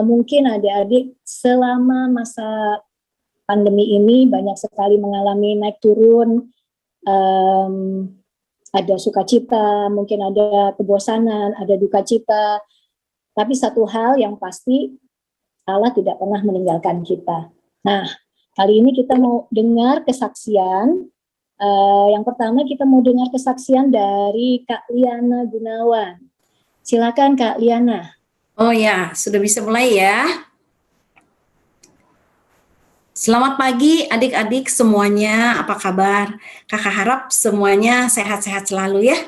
Mungkin adik-adik selama masa pandemi ini banyak sekali mengalami naik turun, ada sukacita, mungkin ada kebosanan, ada duka cita. Tapi satu hal yang pasti, Allah tidak pernah meninggalkan kita. Nah, kali ini kita mau dengar kesaksian. Yang pertama kita mau dengar kesaksian dari Kak Liana Gunawan. Silakan Kak Liana. Oh ya, sudah bisa mulai ya. Selamat pagi adik-adik semuanya, apa kabar? Kakak harap semuanya sehat-sehat selalu ya.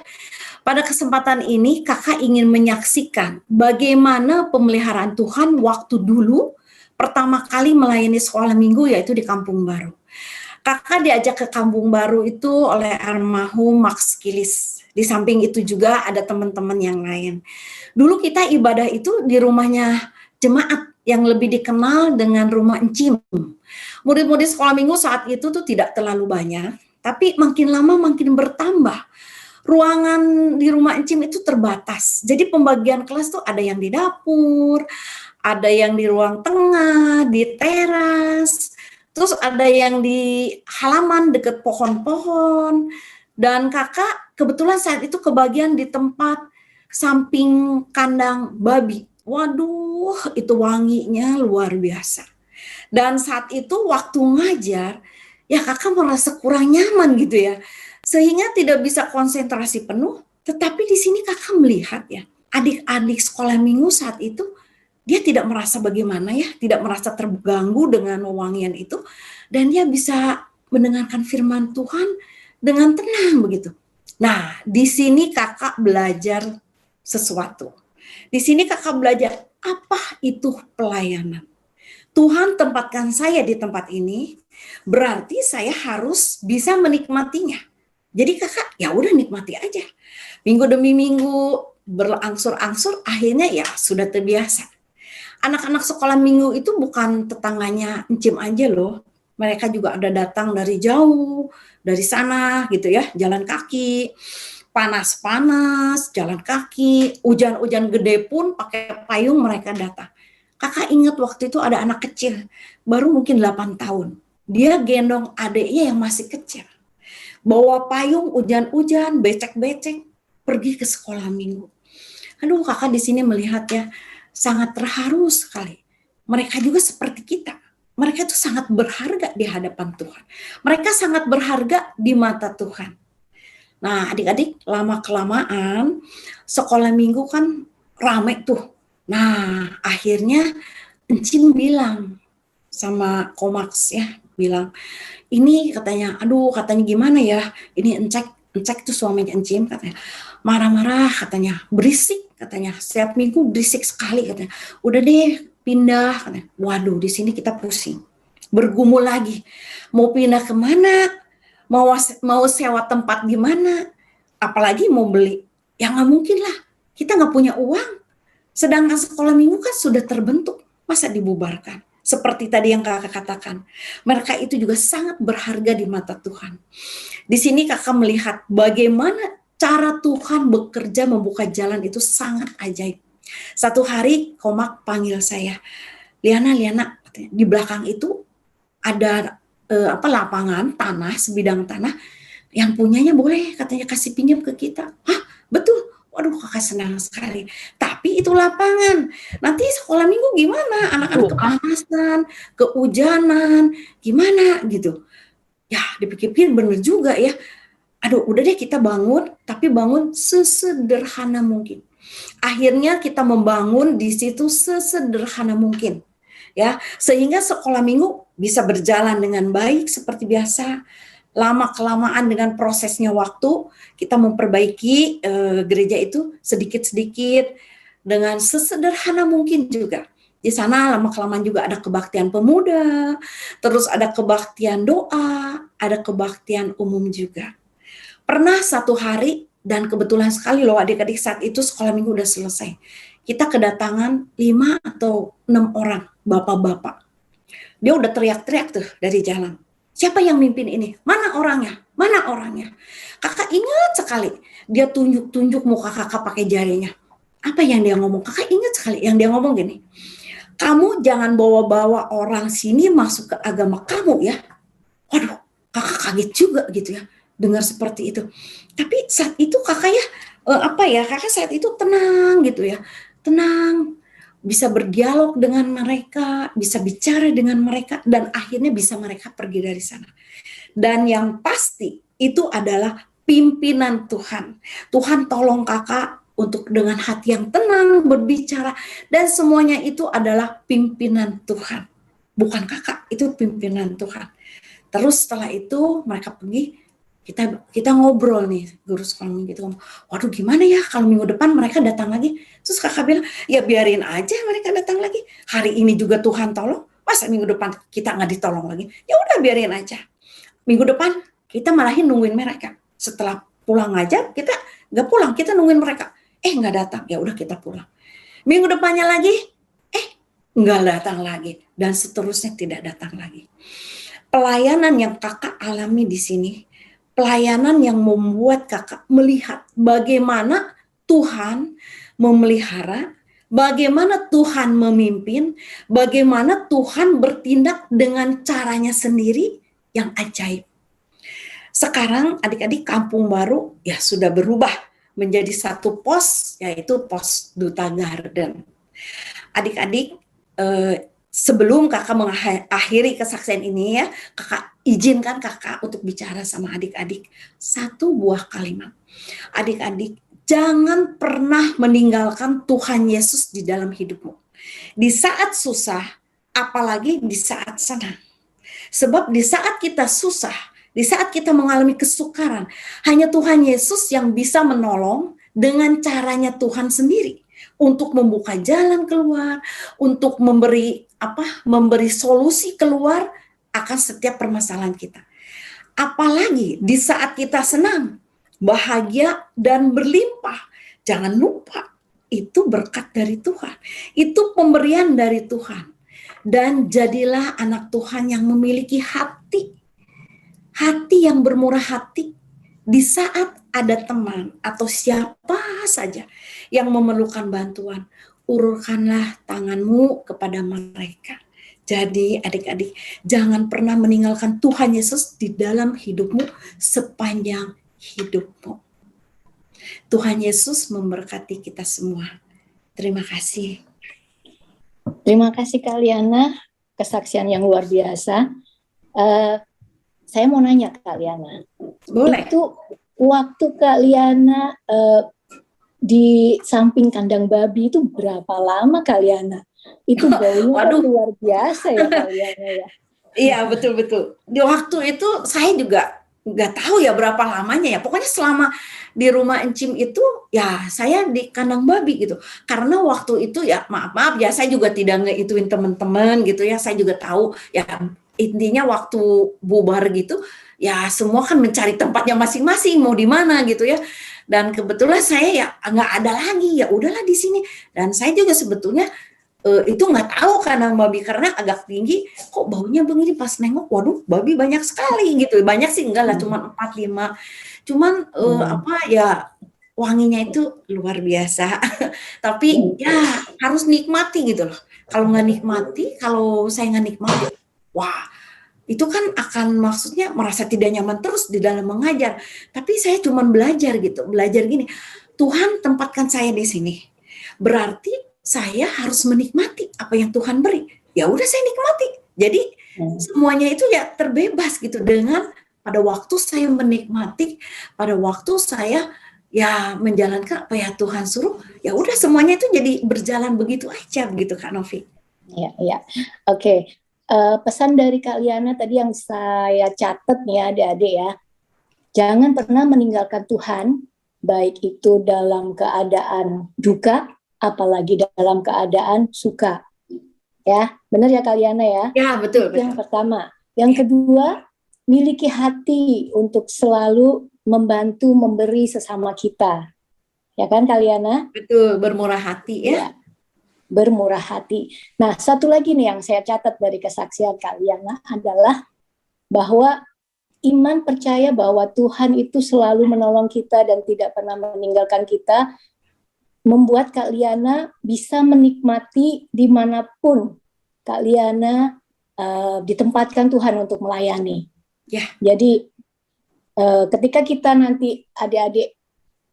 Pada kesempatan ini kakak ingin menyaksikan bagaimana pemeliharaan Tuhan waktu dulu pertama kali melayani sekolah minggu, yaitu di Kampung Baru. Kakak diajak ke Kampung Baru itu oleh almarhum Max Kilis. Di samping itu juga ada teman-teman yang lain. Dulu kita ibadah itu di rumahnya jemaat yang lebih dikenal dengan rumah encim. Murid-murid sekolah minggu saat itu tuh tidak terlalu banyak, tapi makin lama makin bertambah. Ruangan di rumah encim itu terbatas. Jadi pembagian kelas tuh ada yang di dapur, ada yang di ruang tengah, di teras, terus ada yang di halaman dekat pohon-pohon. Dan kakak kebetulan saat itu kebagian di tempat samping kandang babi. Waduh, itu wanginya luar biasa. Dan saat itu waktu ngajar, ya kakak merasa kurang nyaman gitu ya. Sehingga tidak bisa konsentrasi penuh, tetapi di sini kakak melihat ya, adik-adik sekolah minggu saat itu, dia tidak merasa bagaimana ya, tidak merasa terganggu dengan wewangian itu, dan dia bisa mendengarkan firman Tuhan dengan tenang begitu. Nah, di sini kakak belajar sesuatu. Di sini kakak belajar apa itu pelayanan. Tuhan tempatkan saya di tempat ini, berarti saya harus bisa menikmatinya. Jadi kakak ya udah nikmati aja. Minggu demi minggu berangsur-angsur, akhirnya ya sudah terbiasa. Anak-anak sekolah minggu itu bukan tetangganya encim aja loh. Mereka juga ada datang dari jauh, dari sana gitu ya, jalan kaki. Panas-panas, jalan kaki, hujan-hujan gede pun pakai payung mereka datang. Kakak ingat waktu itu ada anak kecil, baru mungkin 8 tahun. Dia gendong adiknya yang masih kecil. Bawa payung, hujan-hujan, becek-becek, pergi ke sekolah minggu. Aduh, kakak di sini melihat ya, sangat terharu sekali. Mereka juga seperti kita. Mereka itu sangat berharga di hadapan Tuhan. Mereka sangat berharga di mata Tuhan. Nah, adik-adik, lama-kelamaan sekolah minggu kan rame tuh. Nah, akhirnya encim bilang sama Komaks ya, bilang, ini katanya, aduh katanya gimana ya, ini Encek tuh suaminya encim katanya, marah-marah katanya, berisik katanya, setiap minggu berisik sekali katanya, udah deh pindah katanya. Waduh, di sini kita pusing, bergumul lagi, mau pindah kemana, mau sewa tempat di mana, apalagi mau beli, ya nggak mungkin lah, kita nggak punya uang. Sedangkan sekolah minggu kan sudah terbentuk, masa dibubarkan? Seperti tadi yang kakak katakan, mereka itu juga sangat berharga di mata Tuhan. Di sini kakak melihat bagaimana cara Tuhan bekerja membuka jalan itu sangat ajaib. Satu hari Komak panggil saya, Liana, di belakang itu ada lapangan tanah, sebidang tanah, yang punyanya boleh katanya kasih pinjam ke kita. Hah, betul? Waduh, kakak senang sekali. Tapi itu lapangan. Nanti sekolah minggu gimana? Anak-anak kepanasan, kehujanan, gimana gitu. Ya, dipikir-pikir bener juga ya. Aduh, udah deh kita bangun, tapi bangun sesederhana mungkin. Akhirnya kita membangun di situ sesederhana mungkin. Ya, sehingga sekolah minggu bisa berjalan dengan baik seperti biasa. Lama-kelamaan dengan prosesnya waktu, kita memperbaiki gereja itu sedikit-sedikit dengan sesederhana mungkin juga. Di sana lama-kelamaan juga ada kebaktian pemuda, terus ada kebaktian doa, ada kebaktian umum juga. Pernah satu hari, dan kebetulan sekali loh adik-adik saat itu sekolah minggu udah selesai, kita kedatangan 5 atau 6 orang, bapak-bapak. Dia udah teriak-teriak tuh dari jalan. Siapa yang mimpin ini? Mana orangnya? Mana orangnya? Kakak ingat sekali. Dia tunjuk-tunjuk muka kakak pakai jarinya. Apa yang dia ngomong? Kakak ingat sekali yang dia ngomong gini, kamu jangan bawa-bawa orang sini masuk ke agama kamu ya. Waduh, kakak kaget juga gitu ya dengar seperti itu. Tapi saat itu kakak ya kakak saat itu tenang gitu ya, tenang, bisa berdialog dengan mereka, bisa bicara dengan mereka, dan akhirnya bisa mereka pergi dari sana. Dan yang pasti itu adalah pimpinan Tuhan. Tuhan tolong kakak untuk dengan hati yang tenang berbicara, dan semuanya itu adalah pimpinan Tuhan. Bukan kakak, itu pimpinan Tuhan. Terus setelah itu mereka pergi, kita ngobrol nih, guru sekolah minggu itu ngomong, waduh gimana ya kalau minggu depan mereka datang lagi. Terus kakak bilang, ya biarin aja mereka datang lagi. Hari ini juga Tuhan tolong, masa minggu depan kita nggak ditolong lagi? Ya udah biarin aja. Minggu depan kita malahin nungguin mereka. Setelah pulang ngajar, kita nggak pulang, kita nungguin mereka. Nggak datang, ya udah kita pulang. Minggu depannya lagi, nggak datang lagi. Dan seterusnya tidak datang lagi. Pelayanan yang kakak alami di sini, pelayanan yang membuat kakak melihat bagaimana Tuhan memelihara, bagaimana Tuhan memimpin, bagaimana Tuhan bertindak dengan caranya sendiri yang ajaib. Sekarang adik-adik Kampung Baru ya sudah berubah menjadi satu pos, yaitu pos Duta Garden. Adik-adik, sebelum kakak mengakhiri kesaksian ini ya, kakak izinkan kakak untuk bicara sama adik-adik satu buah kalimat. Adik-adik, jangan pernah meninggalkan Tuhan Yesus di dalam hidupmu. Di saat susah, apalagi di saat senang. Sebab di saat kita susah, di saat kita mengalami kesukaran, hanya Tuhan Yesus yang bisa menolong dengan caranya Tuhan sendiri. Untuk membuka jalan keluar, untuk memberi solusi keluar akan setiap permasalahan kita. Apalagi di saat kita senang, bahagia dan berlimpah, jangan lupa itu berkat dari Tuhan, itu pemberian dari Tuhan. Dan jadilah anak Tuhan yang memiliki hati yang bermurah hati. Di saat ada teman atau siapa saja yang memerlukan bantuan, ulurkanlah tanganmu kepada mereka. Jadi adik-adik, jangan pernah meninggalkan Tuhan Yesus di dalam hidupmu sepanjang hidupmu. Tuhan Yesus memberkati kita semua. Terima kasih. Terima kasih Kak Liana, kesaksian yang luar biasa. Saya mau nanya Kak Liana. Boleh. Itu waktu Kak Liana di samping kandang babi itu berapa lama Kak Liana? Itu baunya kan luar biasa ya Kak Liana ya. Iya betul-betul. Di waktu itu saya juga nggak tahu ya berapa lamanya ya. Pokoknya selama di rumah Encim itu ya saya di kandang babi gitu. Karena waktu itu ya maaf ya saya juga tidak ngeituin teman-teman gitu ya. Saya juga tahu ya intinya waktu bubar gitu ya semua kan mencari tempatnya masing-masing mau di mana gitu ya. Dan kebetulan saya ya nggak ada lagi, ya udahlah di sini. Dan saya juga sebetulnya itu nggak tahu kandang babi karena agak tinggi, kok baunya begini. Pas nengok, waduh babi banyak sekali gitu. Banyak sih enggak lah, cuma 4-5. Cuman wanginya itu luar biasa. Tapi ya harus nikmati gitu loh. Kalau nggak nikmati, kalau saya nggak nikmati, wah itu kan akan maksudnya merasa tidak nyaman terus di dalam mengajar. Tapi saya cuma belajar gitu, belajar gini, Tuhan tempatkan saya di sini. Berarti saya harus menikmati apa yang Tuhan beri. Ya udah saya nikmati. Jadi semuanya itu ya terbebas gitu dengan pada waktu saya menikmati, pada waktu saya ya menjalankan apa ya Tuhan suruh, ya udah semuanya itu jadi berjalan begitu aja begitu Kak Novi. Iya. Oke. Pesan dari Kak Liana tadi yang saya catat nih adik-adik ya. Jangan pernah meninggalkan Tuhan, baik itu dalam keadaan duka, apalagi dalam keadaan suka. Ya, benar ya Kak Liana ya? Ya, betul. Yang pertama. Yang kedua, miliki hati untuk selalu membantu memberi sesama kita. Ya kan Kak Liana? Betul, bermurah hati ya. Bermurah hati. Nah, satu lagi nih yang saya catat dari kesaksian Kak Liana adalah bahwa iman percaya bahwa Tuhan itu selalu menolong kita dan tidak pernah meninggalkan kita. membuat Kak Liana bisa menikmati dimanapun Kak Liana ditempatkan Tuhan untuk melayani. Ya. Jadi ketika kita nanti adik-adik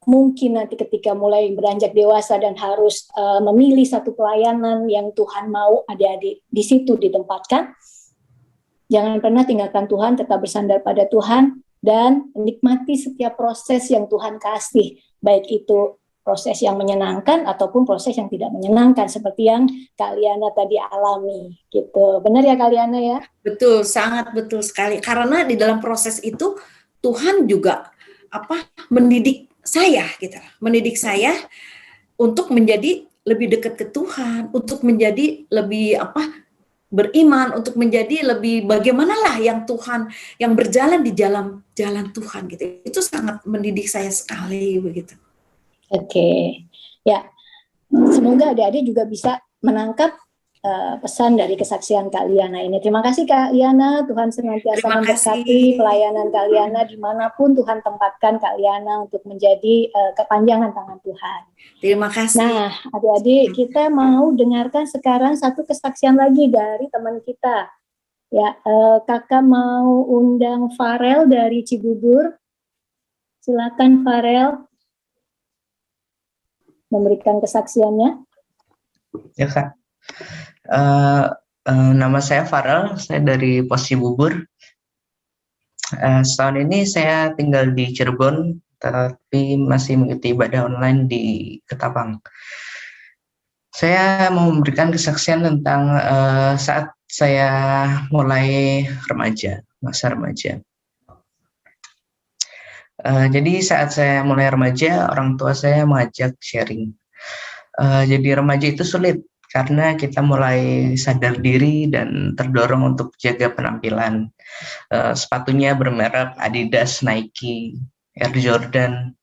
mungkin nanti ketika mulai beranjak dewasa dan harus memilih satu pelayanan yang Tuhan mau adik-adik di situ ditempatkan, jangan pernah tinggalkan Tuhan, tetap bersandar pada Tuhan dan menikmati setiap proses yang Tuhan kasih, baik itu proses yang menyenangkan ataupun proses yang tidak menyenangkan seperti yang Kak Liana tadi alami gitu. Benar ya Kak Liana ya? Betul, sangat betul sekali. Karena di dalam proses itu Tuhan juga mendidik saya gitu. Mendidik saya untuk menjadi lebih dekat ke Tuhan, untuk menjadi lebih beriman, untuk menjadi lebih bagaimanalah yang Tuhan yang berjalan di jalan Tuhan gitu. Itu sangat mendidik saya sekali begitu. Oke, ya semoga adik-adik juga bisa menangkap pesan dari kesaksian Kak Liana ini. Terima kasih Kak Liana, Tuhan senantiasa memberkati pelayanan Kak Liana dimanapun Tuhan tempatkan Kak Liana untuk menjadi kepanjangan tangan Tuhan. Terima kasih. Nah, adik-adik kita mau dengarkan sekarang satu kesaksian lagi dari teman kita. Ya, kakak mau undang Farel dari Cibubur. Silakan Farel memberikan kesaksiannya. Ya Kak, nama saya Farel, saya dari Pos Cibubur. Setahun ini saya tinggal di Cirebon, tapi masih mengikuti ibadah online di Ketapang. Saya mau memberikan kesaksian tentang saat saya mulai remaja, masa remaja. Jadi saat saya mulai remaja, orang tua saya mengajak sharing. Jadi remaja itu sulit karena kita mulai sadar diri dan terdorong untuk jaga penampilan. Sepatunya bermerek Adidas, Nike, Air Jordan,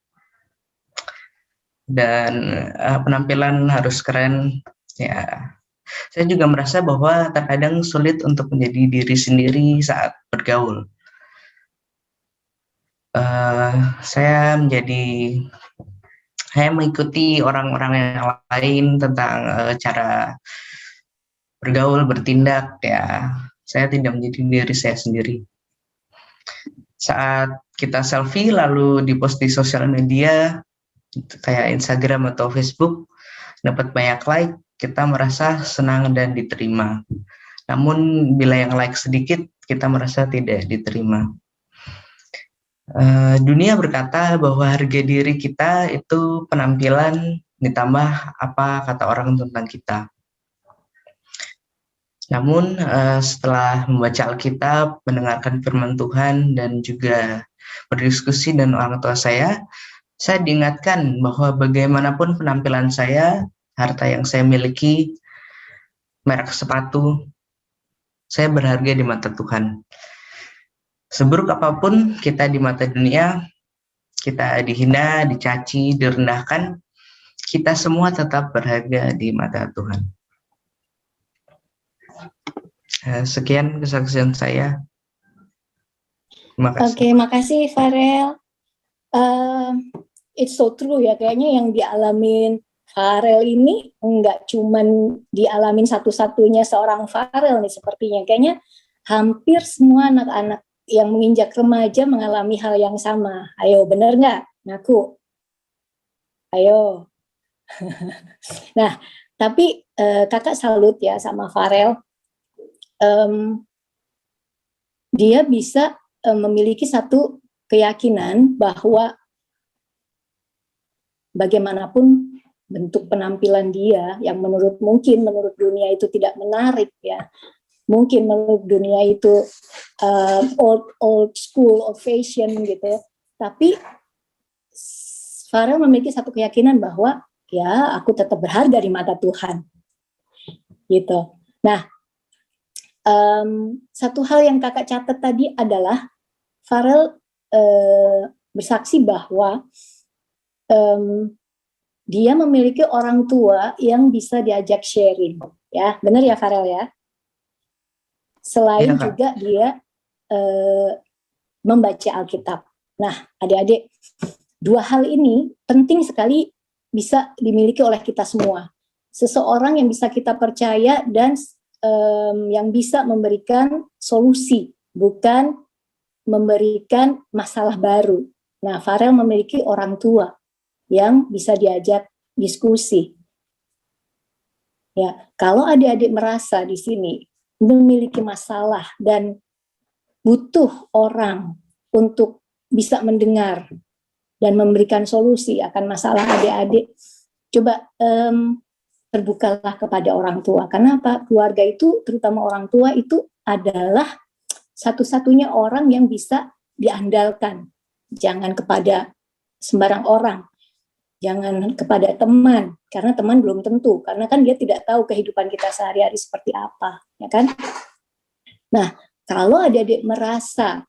dan penampilan harus keren. Ya, saya juga merasa bahwa terkadang sulit untuk menjadi diri sendiri saat bergaul. Saya mengikuti orang-orang yang lain tentang cara bergaul, bertindak, ya saya tidak menjadi diri saya sendiri. Saat kita selfie lalu dipost di sosial media, kayak Instagram atau Facebook, dapat banyak like, kita merasa senang dan diterima. Namun bila yang like sedikit, kita merasa tidak diterima. Dunia berkata bahwa harga diri kita itu penampilan ditambah apa kata orang tentang kita. Namun setelah membaca Alkitab, mendengarkan firman Tuhan, dan juga berdiskusi dengan orang tua saya diingatkan bahwa bagaimanapun penampilan saya, harta yang saya miliki, merek sepatu, saya berharga di mata Tuhan. Seburuk apapun kita di mata dunia, kita dihina, dicaci, direndahkan, kita semua tetap berharga di mata Tuhan. Sekian kesaksian saya. Terima kasih. Oke, makasih Farel. It's so true ya, kayaknya yang dialamin Farel ini enggak cuman dialamin satu-satunya seorang Farel nih sepertinya. Kayaknya hampir semua anak-anak yang menginjak remaja mengalami hal yang sama. Ayo, bener nggak? Ngaku. Ayo. Nah, tapi kakak salut ya sama Farel. Dia bisa memiliki satu keyakinan bahwa bagaimanapun bentuk penampilan dia yang menurut dunia itu tidak menarik ya. Mungkin menurut dunia itu old school, old fashion gitu. Tapi Farel memiliki satu keyakinan bahwa ya aku tetap berharga di mata Tuhan. Gitu. Nah, satu hal yang kakak catat tadi adalah Farel bersaksi bahwa dia memiliki orang tua yang bisa diajak sharing. Ya, benar ya Farel ya? Selain juga dia membaca Alkitab. Nah, adik-adik, dua hal ini penting sekali bisa dimiliki oleh kita semua. Seseorang yang bisa kita percaya dan yang bisa memberikan solusi, bukan memberikan masalah baru. Nah, Farel memiliki orang tua yang bisa diajak diskusi. Ya, kalau adik-adik merasa di sini memiliki masalah dan butuh orang untuk bisa mendengar dan memberikan solusi akan masalah adik-adik, coba terbukalah kepada orang tua. Karena apa? Keluarga itu, terutama orang tua itu adalah satu-satunya orang yang bisa diandalkan. Jangan kepada sembarang orang, jangan kepada teman, karena teman belum tentu, karena kan dia tidak tahu kehidupan kita sehari-hari seperti apa, ya kan? Nah, kalau adik-adik merasa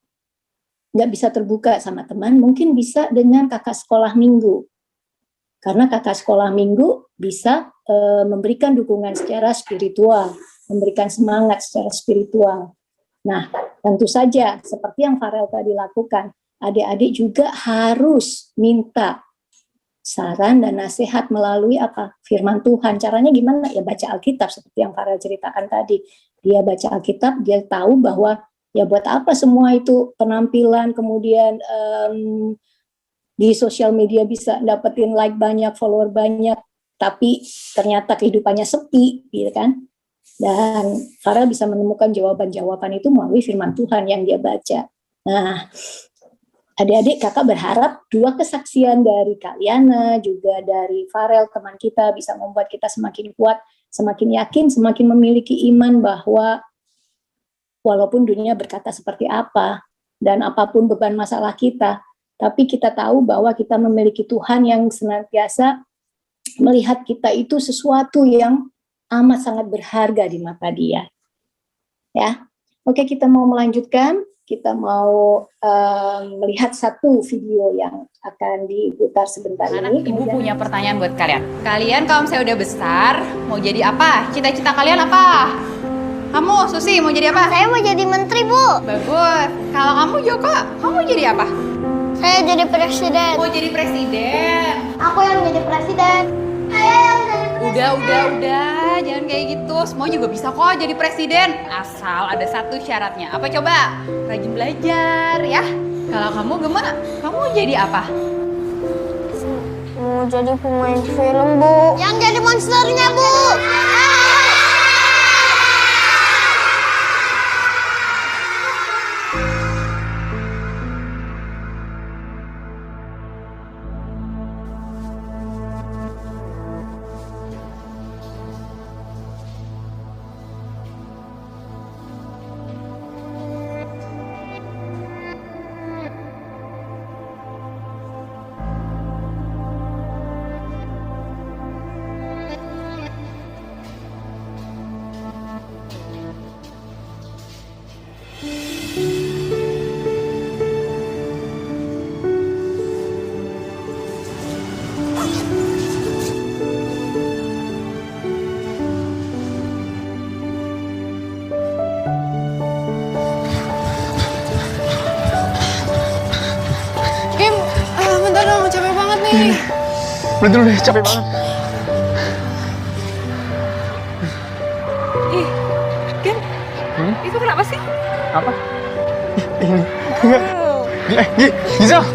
nggak bisa terbuka sama teman, mungkin bisa dengan kakak sekolah minggu, karena kakak sekolah minggu bisa memberikan dukungan secara spiritual, memberikan semangat secara spiritual. Nah, tentu saja seperti yang Farel tadi lakukan, adik-adik juga harus minta saran dan nasihat melalui apa? Firman Tuhan. Caranya gimana? Ya baca Alkitab seperti yang Farel ceritakan tadi. Dia baca Alkitab, dia tahu bahwa ya buat apa semua itu penampilan, kemudian di sosial media bisa dapetin like banyak, follower banyak, tapi ternyata kehidupannya sepi, gitu kan? Dan Farel bisa menemukan jawaban-jawaban itu melalui firman Tuhan yang dia baca. Nah, adik-adik, kakak berharap dua kesaksian dari Kaliana, juga dari Farel, teman kita, bisa membuat kita semakin kuat, semakin yakin, semakin memiliki iman bahwa walaupun dunia berkata seperti apa, dan apapun beban masalah kita, tapi kita tahu bahwa kita memiliki Tuhan yang senantiasa melihat kita itu sesuatu yang amat sangat berharga di mata dia. Ya, oke, kita mau melanjutkan. Kita mau melihat satu video yang akan diputar sebentar ini. Ibu punya pertanyaan buat kalian. Kalian kalau misalnya udah besar, mau jadi apa? Cita-cita kalian apa? Kamu, Susi, mau jadi apa? Saya mau jadi menteri, Bu. Bagus. Kalau kamu, Joko, kamu mau jadi apa? Saya jadi presiden. Mau jadi presiden. Aku yang jadi presiden. Saya yang jadi presiden. Udah, jangan kayak gitu. Semua juga bisa kok jadi presiden. Asal ada satu syaratnya. Apa coba? Rajin belajar, ya. Kalau kamu, Gemma, kamu mau jadi apa? Mau jadi pemain film, Bu. Yang jadi monsternya, Bu. Kim, bentar dong, capek banget nih. Udah dulu deh, capek banget. Ih, Kim, itu kenapa sih? Apa? Ini. Gisel.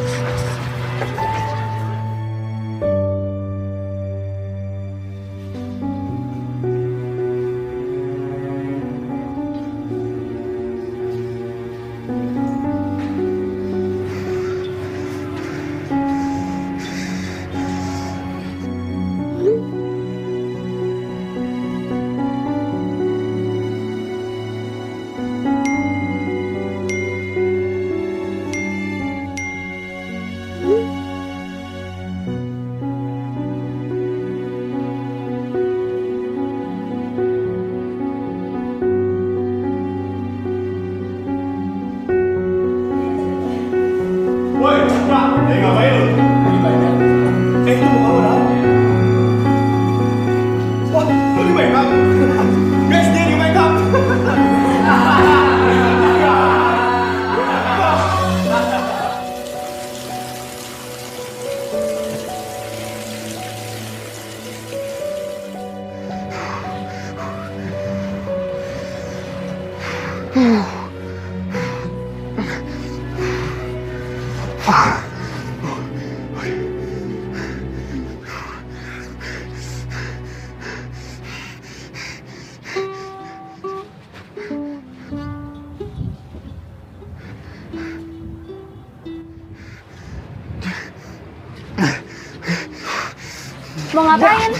Mau ngapain?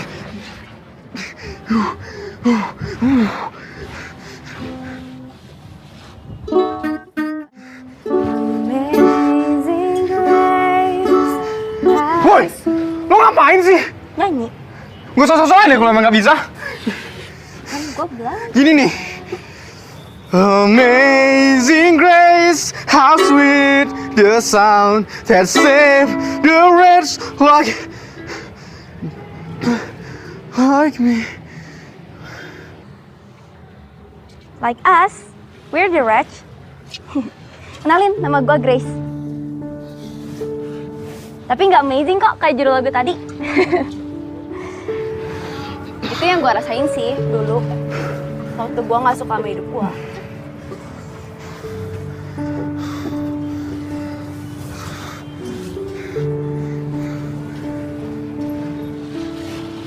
Woi, lo ngapain sih? Nyanyi. Gue sosok-sosokan deh kalau emang nggak bisa. Kan gue bilang. Gini nih. Amazing grace, how sweet the sound that saved the wretch like me. Like us, we're the wretch. Kenalin, nama gue Grace. Tapi nggak amazing kok kayak judul lagu tadi. Itu yang gue rasain sih dulu. Waktu gue nggak suka sama hidup gue.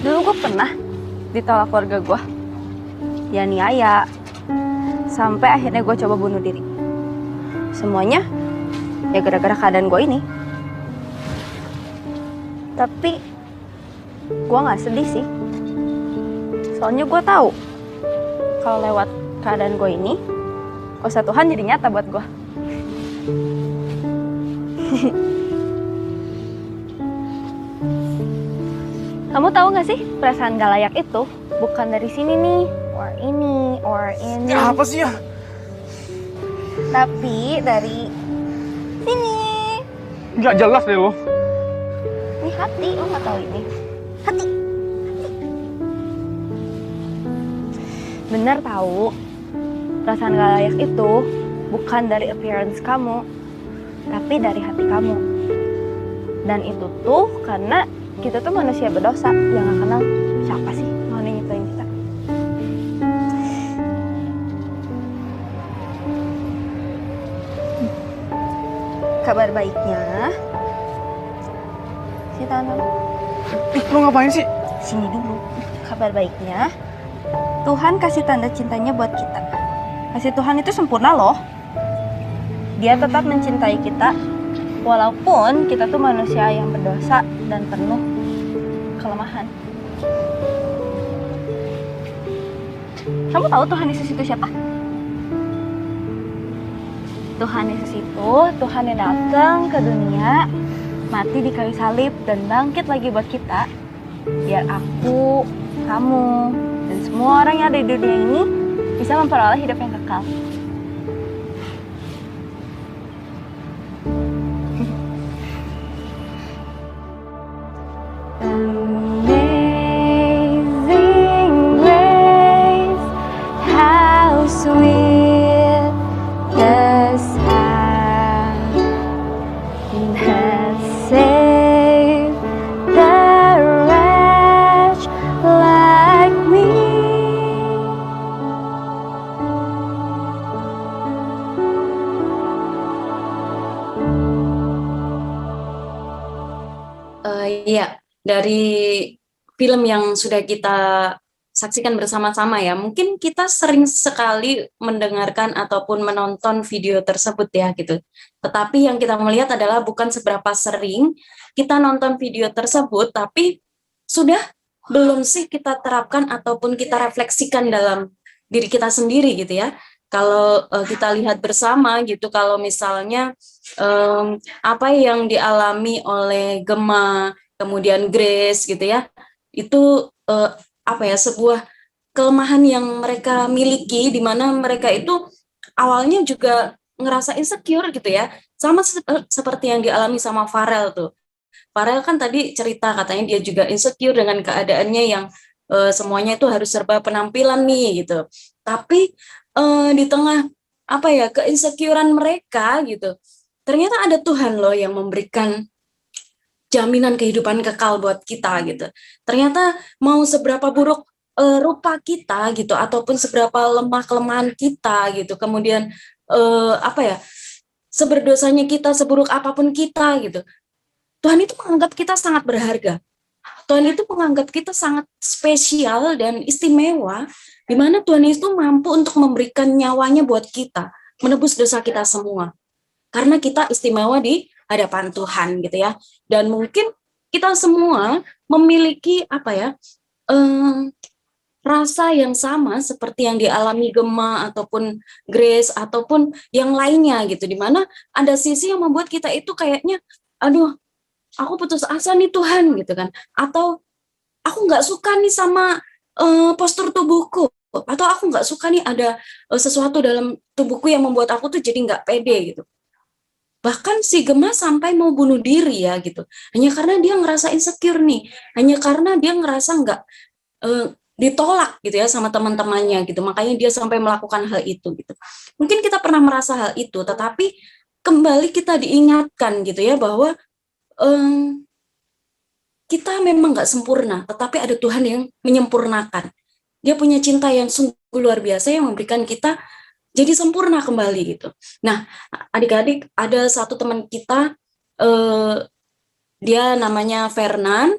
Dulu gue pernah ditolak keluarga gue. Ya niaya. Sampai akhirnya gue coba bunuh diri. Semuanya ya gara-gara keadaan gue ini. Tapi gue nggak sedih sih. Soalnya gue tahu kalau lewat keadaan gue ini, kuasa Tuhan jadi nyata buat gue. Kamu tahu nggak sih perasaan gak layak itu bukan dari sini nih, or ini. Ya apa sih ya? Tapi dari sini. Nggak jelas deh lo. Ini hati, lo nggak tahu ini. Hati. Bener tahu, perasaan gak layak itu bukan dari appearance kamu, tapi dari hati kamu. Dan itu tuh karena kita tuh manusia berdosa yang gak kenal siapa sih mau nyiptain kita. Kabar baiknya, si Tanam. Lo ngapain sih? Sini dulu. Kabar baiknya, Tuhan kasih tanda cintanya buat kita. Kasih Tuhan itu sempurna loh. Dia tetap mencintai kita, walaupun kita tuh manusia yang berdosa dan penuh kelemahan. Kamu tahu Tuhan Yesus itu siapa? Tuhan Yesus itu Tuhan yang datang ke dunia, mati di kayu salib dan bangkit lagi buat kita, biar aku, kamu, dan semua orang yang ada di dunia ini bisa memperoleh hidup yang kekal. Amazing grace, how sweet the sound that saved the wretch like me. Ya, dari film yang sudah kita saksikan bersama-sama ya, mungkin kita sering sekali mendengarkan ataupun menonton video tersebut ya gitu. Tetapi yang kita melihat adalah bukan seberapa sering kita nonton video tersebut, tapi sudah belum sih kita terapkan ataupun kita refleksikan dalam diri kita sendiri gitu ya. Kalau kita lihat bersama gitu, kalau misalnya apa yang dialami oleh Gemma, kemudian Grace gitu ya, itu apa ya, sebuah kelemahan yang mereka miliki, di mana mereka itu awalnya juga ngerasa insecure gitu ya, sama seperti yang dialami sama Farel tuh. Farel kan tadi cerita katanya dia juga insecure dengan keadaannya yang semuanya itu harus serba penampilan nih gitu. Tapi di tengah apa ya, keinsecurean mereka gitu, ternyata ada Tuhan loh yang memberikan jaminan kehidupan kekal buat kita gitu. Ternyata mau seberapa buruk rupa kita gitu, ataupun seberapa lemah kelemahan kita gitu, kemudian apa ya, seberdosanya kita, seburuk apapun kita gitu, Tuhan itu menganggap kita sangat berharga. Tuhan itu menganggap kita sangat spesial dan istimewa, di mana Tuhan itu mampu untuk memberikan nyawanya buat kita, menebus dosa kita semua. Karena kita istimewa di hadapan Tuhan gitu ya. Dan mungkin kita semua memiliki apa ya, rasa yang sama seperti yang dialami Gema ataupun Grace ataupun yang lainnya gitu, di mana ada sisi yang membuat kita itu kayaknya, aduh, aku putus asa nih Tuhan gitu kan, atau aku nggak suka nih sama postur tubuhku, atau aku nggak suka nih ada sesuatu dalam tubuhku yang membuat aku tuh jadi nggak pede gitu. Bahkan si Gema sampai mau bunuh diri ya gitu, hanya karena dia ngerasa insecure nih, hanya karena dia ngerasa nggak ditolak gitu ya sama teman-temannya gitu, makanya dia sampai melakukan hal itu gitu. Mungkin kita pernah merasa hal itu, tetapi kembali kita diingatkan gitu ya bahwa kita memang nggak sempurna, tetapi ada Tuhan yang menyempurnakan. Dia punya cinta yang sungguh luar biasa yang memberikan kita jadi sempurna kembali gitu. Nah, adik-adik, ada satu teman kita, dia namanya Fernan,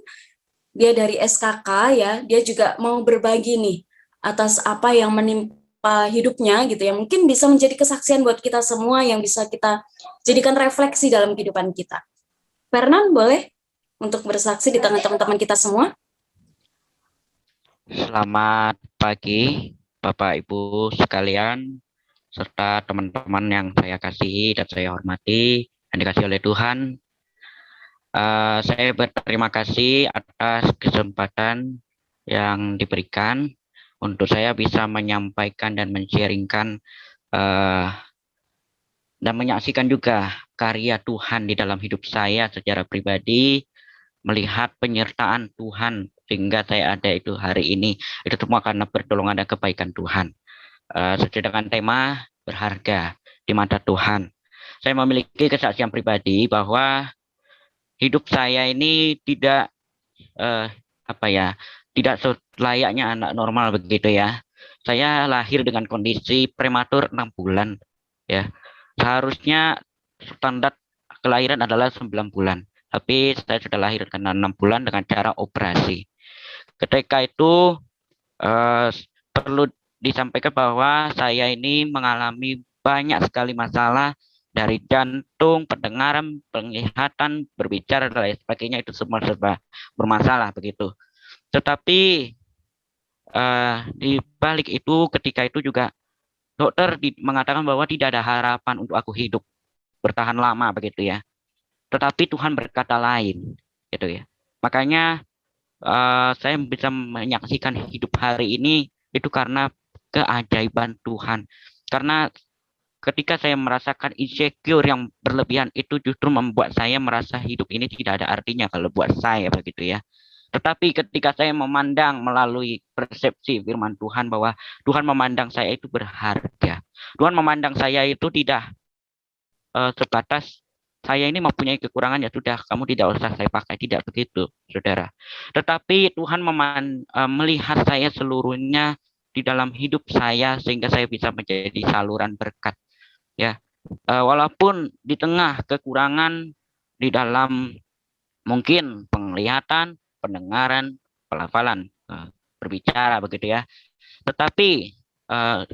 dia dari SKK ya, dia juga mau berbagi nih atas apa yang menimpa hidupnya gitu ya. Mungkin bisa menjadi kesaksian buat kita semua yang bisa kita jadikan refleksi dalam kehidupan kita. Fernan, boleh untuk bersaksi di tengah teman-teman kita semua? Selamat pagi, Bapak Ibu sekalian, serta teman-teman yang saya kasihi dan saya hormati, yang dikasihi oleh Tuhan. Saya berterima kasih atas kesempatan yang diberikan untuk saya bisa menyampaikan dan men-sharingkan dan menyaksikan juga karya Tuhan di dalam hidup saya secara pribadi, melihat penyertaan Tuhan sehingga saya ada itu hari ini. Itu semua karena pertolongan dan kebaikan Tuhan. Sesuai dengan tema berharga di mata Tuhan. Saya memiliki kesaksian pribadi bahwa hidup saya ini tidak tidak selayaknya anak normal begitu ya. Saya lahir dengan kondisi prematur 6 bulan ya. Seharusnya standar kelahiran adalah 9 bulan. Tapi saya sudah lahir karena 6 bulan dengan cara operasi. Ketika itu perlu disampaikan bahwa saya ini mengalami banyak sekali masalah dari jantung, pendengaran, penglihatan, berbicara dan lain sebagainya, itu semua serba bermasalah begitu. Tetapi di balik itu ketika itu juga dokter mengatakan bahwa tidak ada harapan untuk aku hidup bertahan lama begitu ya. Tetapi Tuhan berkata lain, gitu ya. Makanya saya bisa menyaksikan hidup hari ini itu karena keajaiban Tuhan. Karena ketika saya merasakan insecure yang berlebihan itu justru membuat saya merasa hidup ini tidak ada artinya kalau buat saya begitu ya. Tetapi ketika saya memandang melalui persepsi firman Tuhan bahwa Tuhan memandang saya itu berharga. Tuhan memandang saya itu tidak sebatas saya ini mempunyai kekurangan, ya sudah, kamu tidak usah saya pakai, tidak begitu, saudara. Tetapi Tuhan melihat saya seluruhnya di dalam hidup saya sehingga saya bisa menjadi saluran berkat. Ya, walaupun di tengah kekurangan di dalam mungkin penglihatan, pendengaran, pelafalan, berbicara begitu ya. Tetapi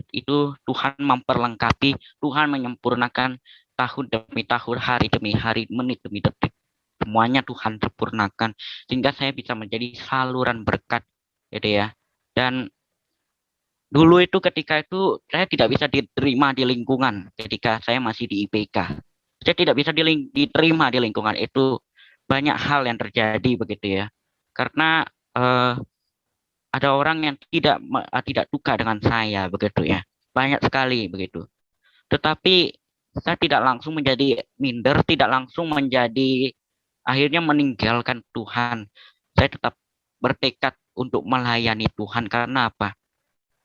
itu Tuhan memperlengkapi, Tuhan menyempurnakan tahun demi tahun, hari demi hari, menit demi detik. Semuanya Tuhan sempurnakan sehingga saya bisa menjadi saluran berkat, gitu ya. Dan dulu itu ketika itu saya tidak bisa diterima di lingkungan ketika saya masih di IPK. Saya tidak bisa diterima di lingkungan itu, banyak hal yang terjadi begitu ya. Karena ada orang yang tidak suka dengan saya begitu ya. Banyak sekali begitu. Tetapi saya tidak langsung menjadi minder, tidak langsung menjadi akhirnya meninggalkan Tuhan. Saya tetap bertekad untuk melayani Tuhan. Karena apa?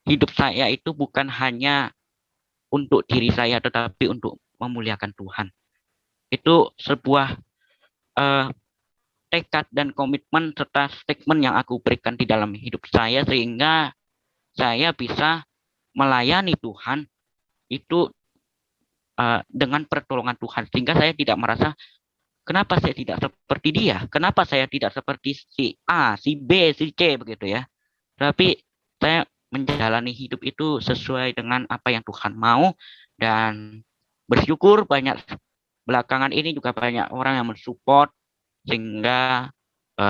Hidup saya itu bukan hanya untuk diri saya, tetapi untuk memuliakan Tuhan. Itu sebuah tekad dan komitmen serta statement yang aku berikan di dalam hidup saya sehingga saya bisa melayani Tuhan itu dengan pertolongan Tuhan, sehingga saya tidak merasa kenapa saya tidak seperti dia, kenapa saya tidak seperti si A, si B, si C begitu ya. Tapi saya menjalani hidup itu sesuai dengan apa yang Tuhan mau, dan bersyukur banyak belakangan ini juga banyak orang yang mensupport sehingga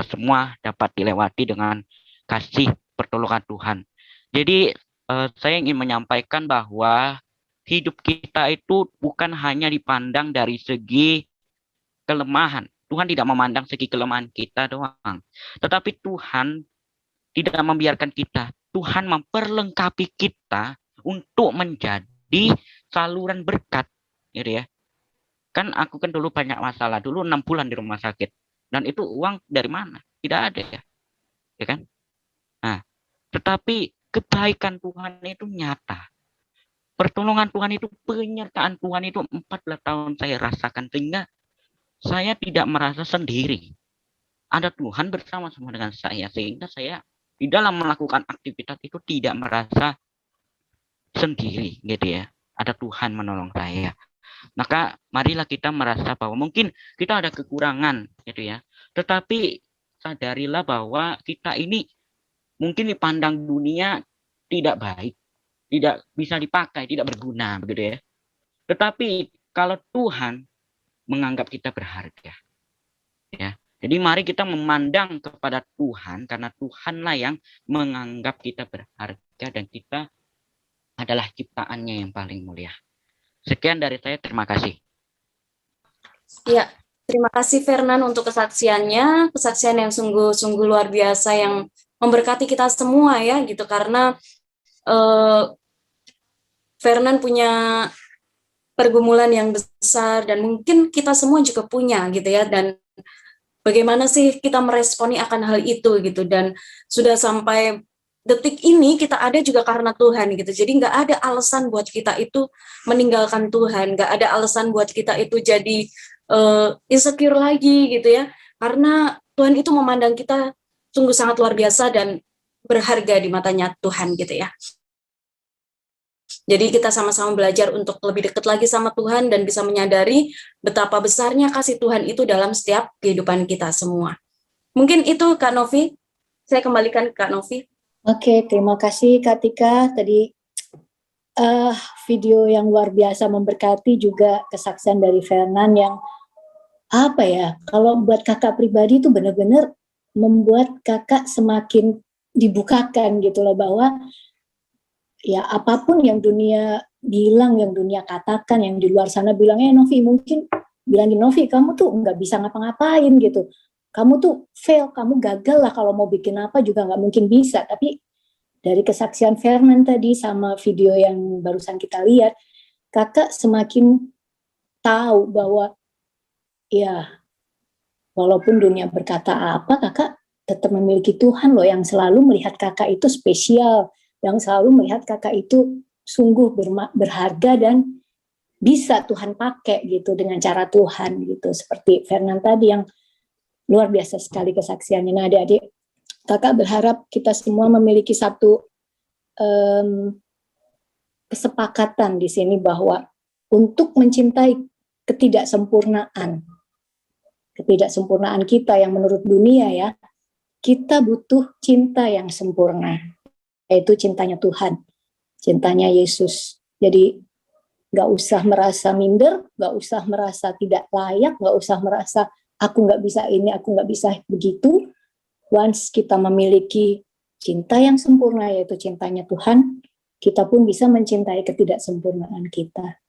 semua dapat dilewati dengan kasih pertolongan Tuhan. Jadi saya ingin menyampaikan bahwa hidup kita itu bukan hanya dipandang dari segi kelemahan. Tuhan tidak memandang segi kelemahan kita doang. Tetapi Tuhan tidak membiarkan kita. Tuhan memperlengkapi kita untuk menjadi saluran berkat, gitu ya. Kan aku kan dulu banyak masalah, dulu 6 bulan di rumah sakit. Dan itu uang dari mana? Tidak ada ya. Ya kan? Nah, tetapi kebaikan Tuhan itu nyata. Pertolongan Tuhan itu, penyertaan Tuhan itu 14 tahun saya rasakan sehingga saya tidak merasa sendiri. Ada Tuhan bersama-sama dengan saya sehingga saya di dalam melakukan aktivitas itu tidak merasa sendiri, gitu ya. Ada Tuhan menolong saya. Maka marilah kita merasa bahwa mungkin kita ada kekurangan, gitu ya. Tetapi sadarilah bahwa kita ini mungkin dipandang dunia tidak baik, tidak bisa dipakai, tidak berguna, begitu ya. Tetapi kalau Tuhan menganggap kita berharga, ya. Jadi mari kita memandang kepada Tuhan karena Tuhanlah yang menganggap kita berharga dan kita adalah ciptaannya yang paling mulia. Sekian dari saya, terima kasih. Ya, terima kasih Fernan untuk kesaksiannya, kesaksian yang sungguh-sungguh luar biasa yang memberkati kita semua ya gitu, karena Fernan punya pergumulan yang besar dan mungkin kita semua juga punya gitu ya, dan bagaimana sih kita meresponi akan hal itu gitu, dan sudah sampai detik ini kita ada juga karena Tuhan gitu. Jadi nggak ada alasan buat kita itu meninggalkan Tuhan, nggak ada alasan buat kita itu jadi insecure lagi gitu ya, karena Tuhan itu memandang kita sungguh sangat luar biasa dan berharga di matanya Tuhan gitu ya. Jadi kita sama-sama belajar untuk lebih dekat lagi sama Tuhan dan bisa menyadari betapa besarnya kasih Tuhan itu dalam setiap kehidupan kita semua. Mungkin itu Kak Novi, saya kembalikan ke Kak Novi. Oke, terima kasih Kak Tika. Tadi video yang luar biasa memberkati, juga kesaksian dari Fernan yang apa ya, kalau buat kakak pribadi itu benar-benar membuat kakak semakin dibukakan gitu loh, bahwa ya apapun yang dunia bilang, yang dunia katakan, yang di luar sana bilangnya Novi, mungkin bilangin Novi kamu tuh nggak bisa ngapa-ngapain gitu, kamu tuh fail, kamu gagal lah, kalau mau bikin apa juga nggak mungkin bisa. Tapi dari kesaksian Fernan tadi sama video yang barusan kita lihat, kakak semakin tahu bahwa ya walaupun dunia berkata apa, kakak tetap memiliki Tuhan loh yang selalu melihat kakak itu spesial, yang selalu melihat kakak itu sungguh berharga dan bisa Tuhan pakai gitu dengan cara Tuhan gitu. Seperti Fernan tadi yang luar biasa sekali kesaksiannya. Nah adik-adik, kakak berharap kita semua memiliki satu kesepakatan di sini bahwa untuk mencintai ketidaksempurnaan kita yang menurut dunia ya, kita butuh cinta yang sempurna, yaitu cintanya Tuhan, cintanya Yesus. Jadi gak usah merasa minder, gak usah merasa tidak layak, gak usah merasa aku nggak bisa ini, aku nggak bisa begitu. Once kita memiliki cinta yang sempurna, yaitu cintanya Tuhan, kita pun bisa mencintai ketidaksempurnaan kita.